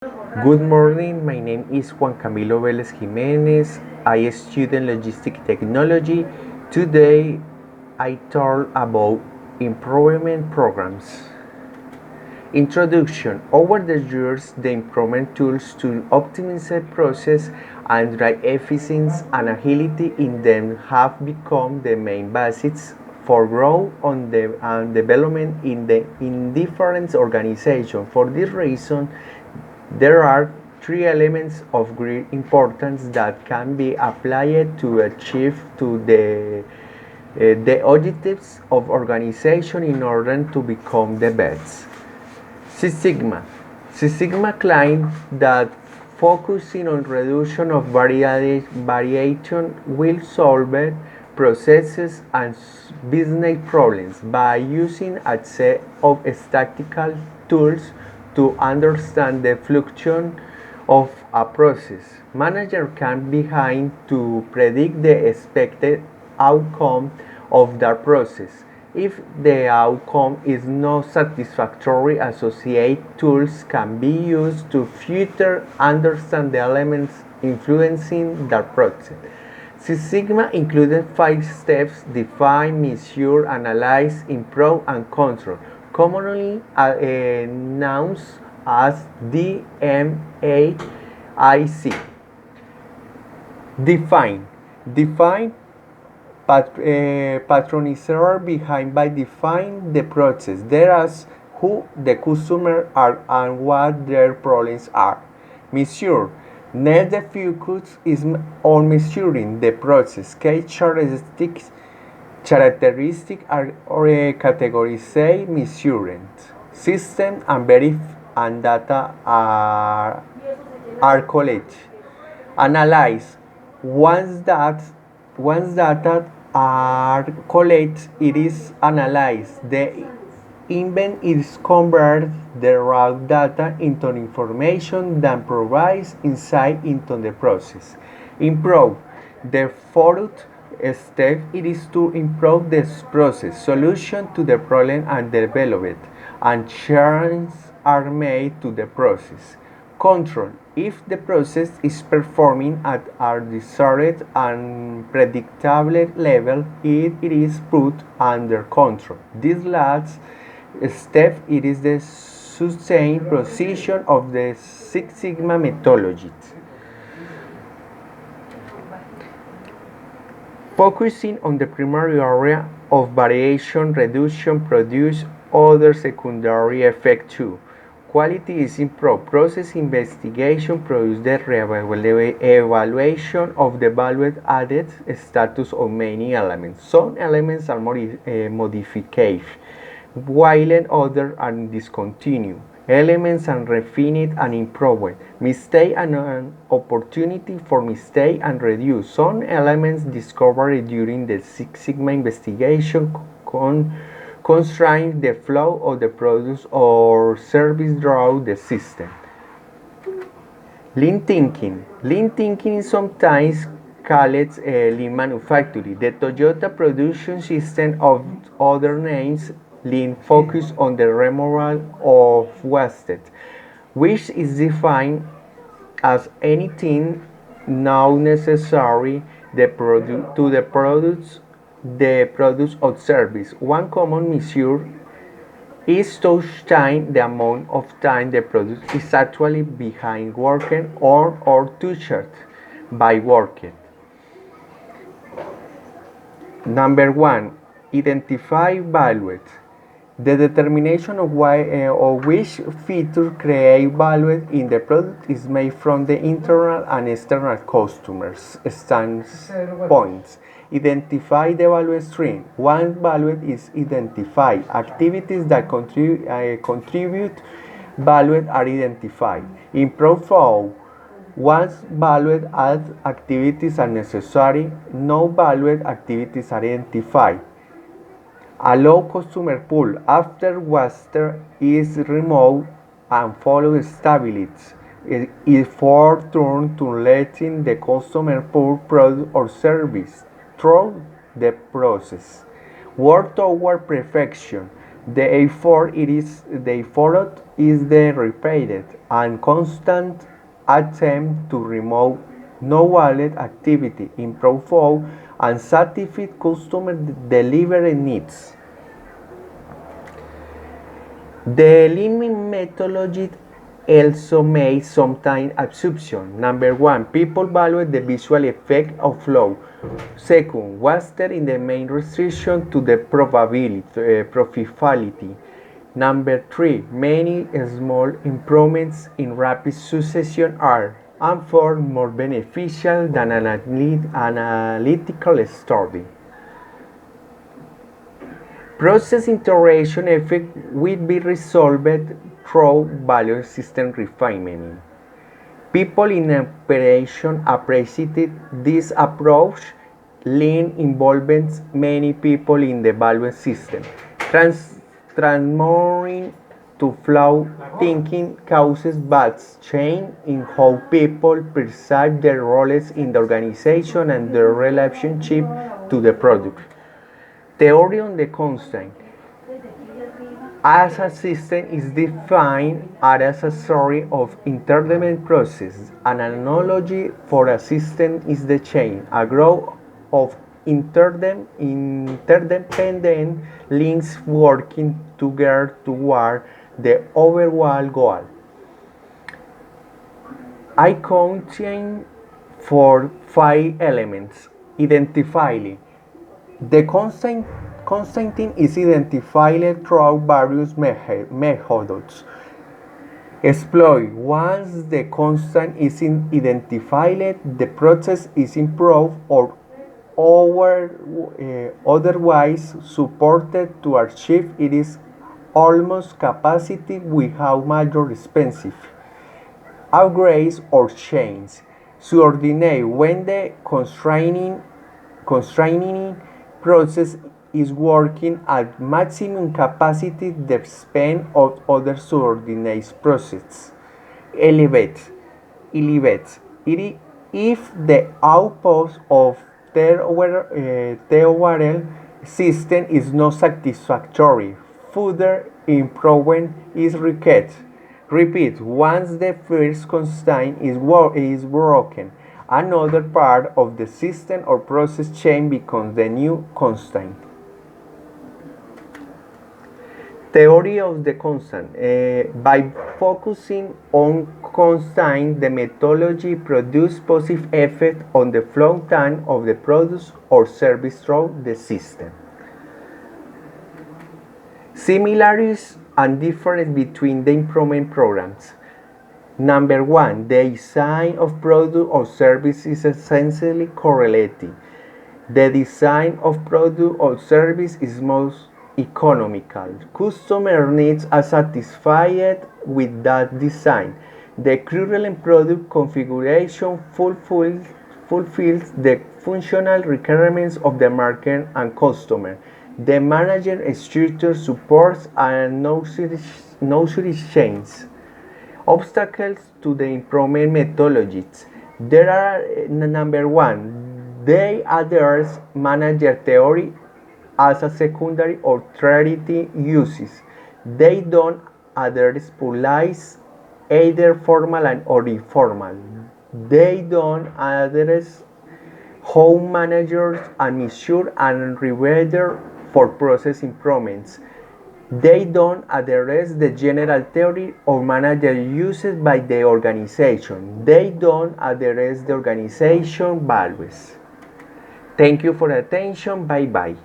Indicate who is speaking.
Speaker 1: Good morning, my name is Juan Camilo Vélez Jiménez. I student logistic technology. Today I talk about improvement programs. Introduction. Over the years, the improvement tools to optimize the process and drive efficiency and agility in them have become the main basis for growth and development in different organizations. For this reason, there are three elements of great importance that can be applied to achieve the objectives of organization in order to become the best. Six Sigma. Six Sigma claims that focusing on reduction of variation will solve processes and business problems by using a set of statistical tools to understand the fluctuation of a process. Manager can begin to predict the expected outcome of that process. If the outcome is not satisfactory, associated tools can be used to further understand the elements influencing that process. Six Sigma included 5 steps: define, measure, analyze, improve, and control, commonly known as DMAIC. Define. Define patronizer behind by define the process. There is who the customer are and what their problems are. Measure. Next, the focus is on measuring the process. Key characteristics are categorized, measured. System and and data are collected. Analyze. Once that once data are collected, it is analyzed. The event is convert the raw data into information that provides insight into the process. Improve. The fourth step it is to improve this process. Solution to the problem and develop it, and changes are made to the process. Control. If the process is performing at a desired and predictable level, it is put under control. This last step it is the sustained precision of the Six Sigma methodology. Focusing on the primary area of variation reduction produce other secondary effects too. Quality is improved. Process investigation produces the evaluation of the value added status of many elements. Some elements are modified, while others are discontinued. Elements are refined and improved. Mistake and an opportunity for mistake and reduce. Some elements discovered during the Six Sigma investigation constrain the flow of the product or service through the system. Lean thinking. Lean thinking is sometimes called lean manufacturing. The Toyota production system of other names lean focus on the removal of waste, which is defined as anything not necessary to the products or service. One common measure is touch time, the amount of time the product is actually behind working or touched by working. Number one, identify values. The determination of which feature create value in the product is made from the internal and external customers' standpoints. Identify the value stream. Once value is identified, activities that contribute value are identified. Improve flow. Once value add activities are necessary, no valued activities are identified. Allow customer pull. After waste is removed and follow stability. It for turn to letting the customer pull product or service through the process. Work toward perfection. The effort is the repeated and constant attempt to remove no-wallet activity, improve flow, and satisfy customer delivery needs. The Lean methodology also makes sometimes assumptions. Number one, people value the visual effect of flow. Second, what's there in the main restriction to the profitability. Number three, many small improvements in rapid succession are, and four, more beneficial than an analytical study. Process iteration effect will be resolved through value system refinement. People in operation appreciated this approach. Lean involves many people in the value system. Transforming to flow thinking causes vast change in how people perceive their roles in the organization and their relationship to the product. Theory on the constraint. As a system is defined as a story of interdependent processes. An analogy for a system is the chain, a growth of interdependent links working together toward the overall goal. I contain for five elements. Identify. The constant is identified through various methods. Exploit. Once the constant is identified, the process is improved or otherwise supported to achieve its almost capacity without major expensive upgrades or change. Subordinate. When the constraining process is working at maximum capacity, the span of other subordinate processes. Elevate. If the output of the overall system is not satisfactory, further improvement is required. Repeat, once the first constraint is broken, another part of the system or process chain becomes the new constraint. Theory of the constant. By focusing on constant, the methodology produces positive effect on the flow time of the product or service through the system. Similarities and difference between the improvement programs. Number one, the design of product or service is essentially correlated. The design of product or service is most economical. Customer needs are satisfied with that design. The current product configuration fulfills the functional requirements of the market and customer. The manager structure supports and nurtures change. Obstacles to the improvement methodologies. There are number one, they address manager theory as a secondary or tertiary uses. They don't address police, either formal or informal. They don't address how managers and measure and reward for process improvements. They don't address the general theory or manager uses by the organization. They don't address the organization values. Thank you for attention. Bye bye.